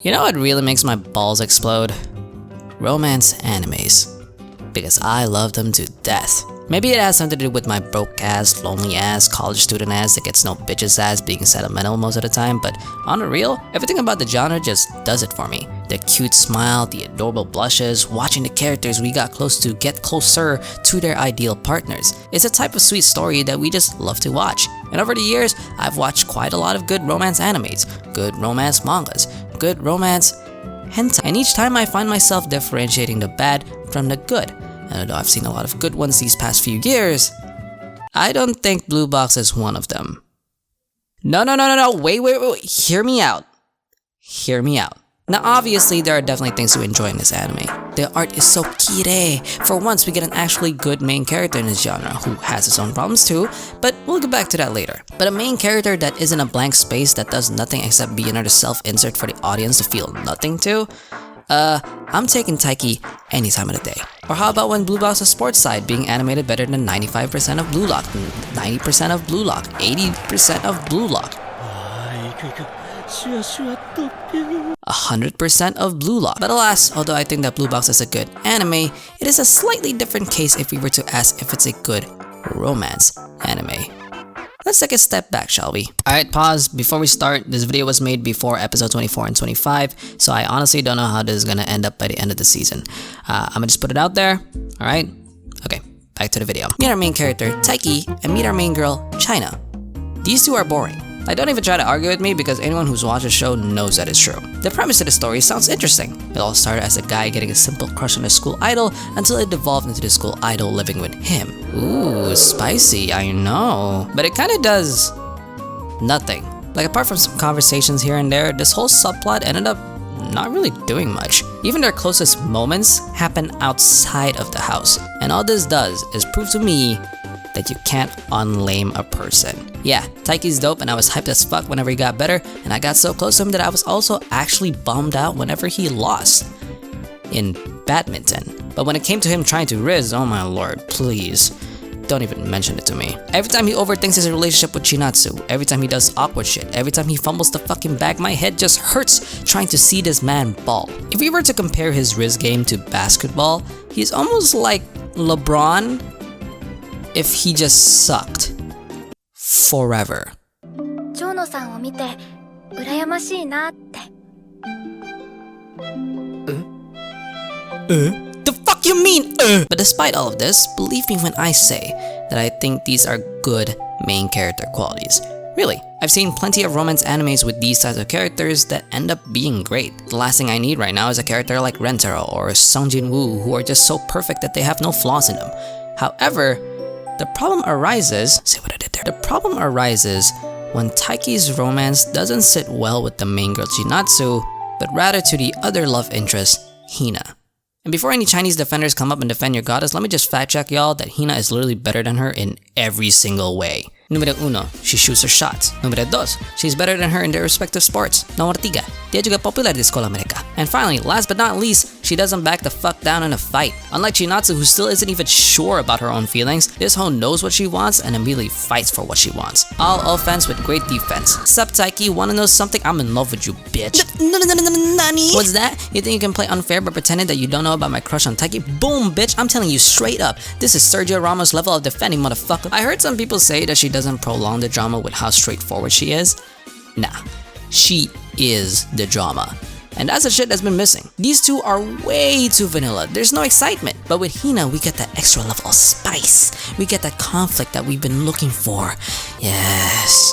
You know what really makes my balls explode? Romance animes. Because I love them to death. Maybe it has something to do with my broke ass, lonely ass, college student ass that gets no bitches ass being sentimental most of the time, but on the real, everything about the genre just does it for me. The cute smile, the adorable blushes, watching the characters we got close to get closer to their ideal partners. It's a type of sweet story that we just love to watch. And over the years, I've watched quite a lot of good romance animes, good romance mangas, good romance hentai, and each time I find myself differentiating the bad from the good. And although I've seen a lot of good ones these past few years, I don't think Blue Box is one of them. No, wait, hear me out. Hear me out. Now obviously there are definitely things to enjoy in this anime. The art is so kirei. For once we get an actually good main character in this genre who has his own problems too, but we'll get back to that later. But a main character that isn't a blank space that does nothing except be another self-insert for the audience to feel nothing to, I'm taking Taiki any time of the day. Or how about when Blue Box's sports side being animated better than 95% of Blue Lock, 90% of Blue Lock, 80% of Blue Lock, 100% of Blue Lock. But alas, although I think that Blue Box is a good anime, it is a slightly different case if we were to ask if it's a good romance anime. Let's take a step back, shall we? Alright, pause. Before we start, this video was made before episode 24 and 25, so I honestly don't know how this is gonna end up by the end of the season. I'm gonna just put it out there, alright? Okay, back to the video. Meet our main character, Taiki, and meet our main girl, China. These two are boring. Like, don't even try to argue with me because anyone who's watched the show knows that it's true. The premise of the story sounds interesting. It all started as a guy getting a simple crush on a school idol until it devolved into the school idol living with him. Ooh, spicy, I know. But it kinda does nothing. Like, apart from some conversations here and there, this whole subplot ended up not really doing much. Even their closest moments happen outside of the house. And all this does is prove to me that you can't unlame a person. Yeah, Taiki's dope and I was hyped as fuck whenever he got better, and I got so close to him that I was also actually bummed out whenever he lost in badminton. But when it came to him trying to Riz, oh my lord, please, don't even mention it to me. Every time he overthinks his relationship with Chinatsu, every time he does awkward shit, every time he fumbles the fucking bag, my head just hurts trying to see this man ball. If we were to compare his Riz game to basketball, he's almost like LeBron if he just sucked forever. The fuck you mean? But despite all of this, believe me when I say that I think these are good main character qualities. Really, I've seen plenty of romance animes with these types of characters that end up being great. The last thing I need right now is a character like Rentaro or Sung Jin Woo who are just so perfect that they have no flaws in them. However, the problem arises, see what I did there? The problem arises when Taiki's romance doesn't sit well with the main girl Chinatsu, but rather to the other love interest, Hina. And before any Chinese defenders come up and defend your goddess, let me just fact check y'all that Hina is literally better than her in every single way. Número 1, she shoots her shots. Número 2, she's better than her in their respective sports. Nomor 3, dia juga popular di sekolah mereka. And finally, last but not least, she doesn't back the fuck down in a fight. Unlike Chinatsu, who still isn't even sure about her own feelings, this hoe knows what she wants and immediately fights for what she wants. All offense with great defense. Sup Taiki, wanna know something? I'm in love with you, bitch. Nani? What's that? You think you can play unfair by pretending that you don't know about my crush on Taiki? Boom, bitch, I'm telling you straight up. This is Sergio Ramos level of defending, motherfucker. I heard some people say that she doesn't prolong the drama with how straightforward she is. Nah, she is the drama. And that's the shit that's been missing. These two are way too vanilla. There's no excitement. But with Hina, we get that extra level of spice. We get that conflict that we've been looking for. Yes.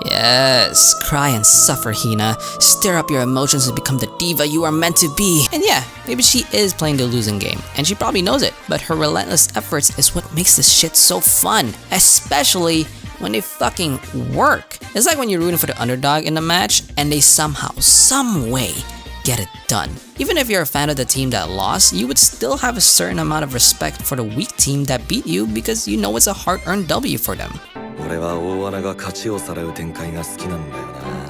Yes, cry and suffer, Hina. Stir up your emotions and become the diva you are meant to be. And yeah, maybe she is playing the losing game, and she probably knows it, but her relentless efforts is what makes this shit so fun. Especially when they fucking work. It's like when you're rooting for the underdog in the match, and they somehow, some way, get it done. Even if you're a fan of the team that lost, you would still have a certain amount of respect for the weak team that beat you because you know it's a hard-earned W for them.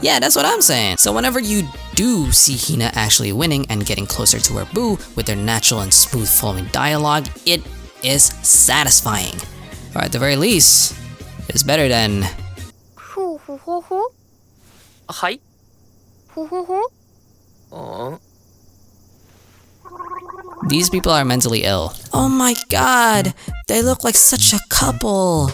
Yeah, that's what I'm saying. So whenever you do see Hina actually winning and getting closer to her boo with their natural and smooth flowing dialogue, it is satisfying. Or at the very least, it's better than... Hi? These people are mentally ill. Oh my god, they look like such a couple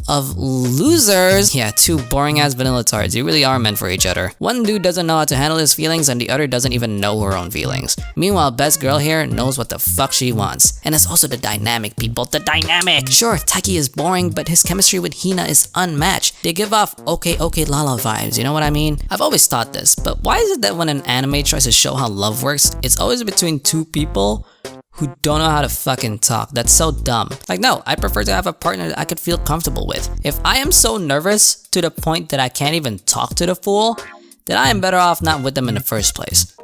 of losers. Yeah, two boring ass vanilla tards. You really are meant for each other. One dude doesn't know how to handle his feelings and the other doesn't even know her own feelings. Meanwhile, best girl here knows what the fuck she wants. And it's also the dynamic, people. The dynamic! Sure, Taki is boring, but his chemistry with Hina is unmatched. They give off okay lala vibes, you know what I mean? I've always thought this, but why is it that when an anime tries to show how love works, it's always between two people who don't know how to fucking talk? That's so dumb. Like, no, I prefer to have a partner that I could feel comfortable with. If I am so nervous to the point that I can't even talk to the fool, then I am better off not with them in the first place.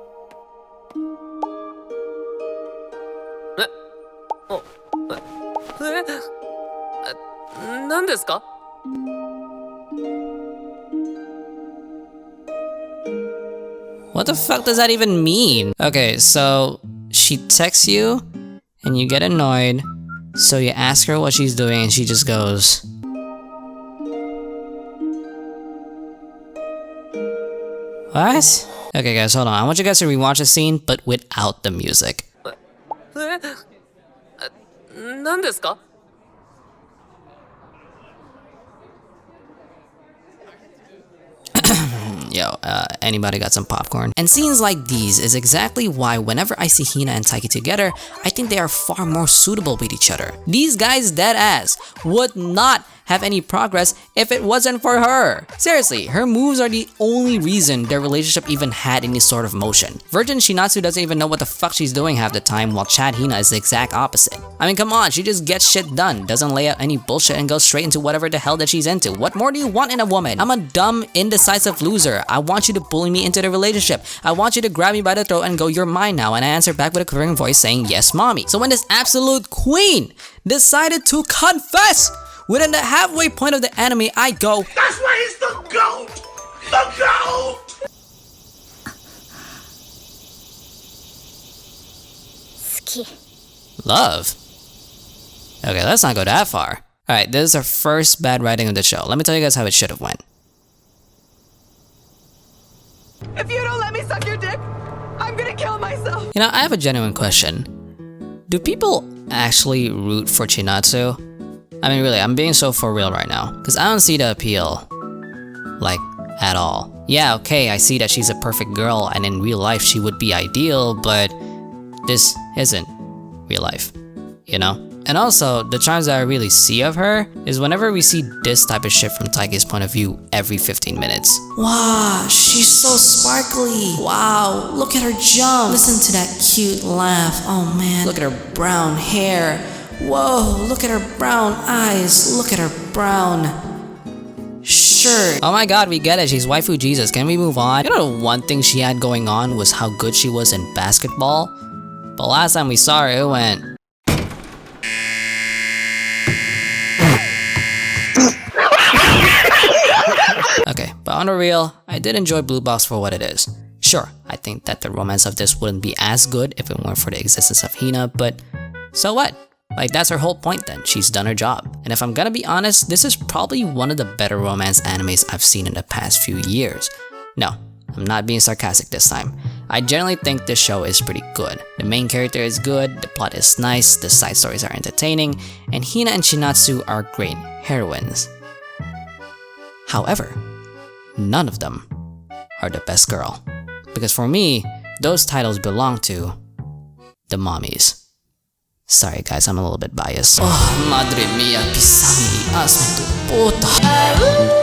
What the fuck does that even mean? Okay, so she texts you and you get annoyed, so you ask her what she's doing and she just goes, what? Okay guys, hold on. I want you guys to rewatch the scene, but without the music. Yo, anybody got some popcorn? And scenes like these is exactly why whenever I see Hina and Taiki together, I think they are far more suitable with each other. These guys dead ass would not have any progress if it wasn't for her. Seriously, her moves are the only reason their relationship even had any sort of motion. Virgin Shinatsu doesn't even know what the fuck she's doing half the time, while Chad Hina is the exact opposite. I mean, come on, she just gets shit done, doesn't lay out any bullshit and goes straight into whatever the hell that she's into. What more do you want in a woman? I'm a dumb, indecisive loser. I want you to bully me into the relationship. I want you to grab me by the throat and go, you're mine now, and I answer back with a quivering voice saying, yes, mommy. So when this absolute queen decided to confess within the halfway point of the anime, I go, that's why he's the GOAT! The GOAT! Love? Okay, let's not go that far. Alright, this is our first bad writing of the show. Let me tell you guys how it should have went. If you don't let me suck your dick, I'm gonna kill myself. You know, I have a genuine question. Do people actually root for Chinatsu? I mean, really, I'm being so for real right now, because I don't see the appeal, like, at all. Yeah, okay, I see that she's a perfect girl, and in real life she would be ideal, but this isn't real life, you know? And also, the charms that I really see of her is whenever we see this type of shit from Taiki's point of view every 15 minutes. Wow, she's so sparkly. Wow, look at her jump. Listen to that cute laugh. Oh man, look at her brown hair. Whoa, look at her brown eyes. Look at her brown shirt. Oh my god, we get it. She's waifu Jesus. Can we move on? You know, the one thing she had going on was how good she was in basketball. But last time we saw her, it went... Okay, but on the real, I did enjoy Blue Box for what it is. Sure, I think that the romance of this wouldn't be as good if it weren't for the existence of Hina, but so what? Like, that's her whole point then. She's done her job. And if I'm gonna be honest, this is probably one of the better romance animes I've seen in the past few years. No, I'm not being sarcastic this time. I generally think this show is pretty good. The main character is good, the plot is nice, the side stories are entertaining, and Hina and Chinatsu are great heroines. However, none of them are the best girl. Because for me, those titles belong to the mommies. Sorry guys, I'm a little bit biased. Oh, madre mia, pisang mi as tu puta.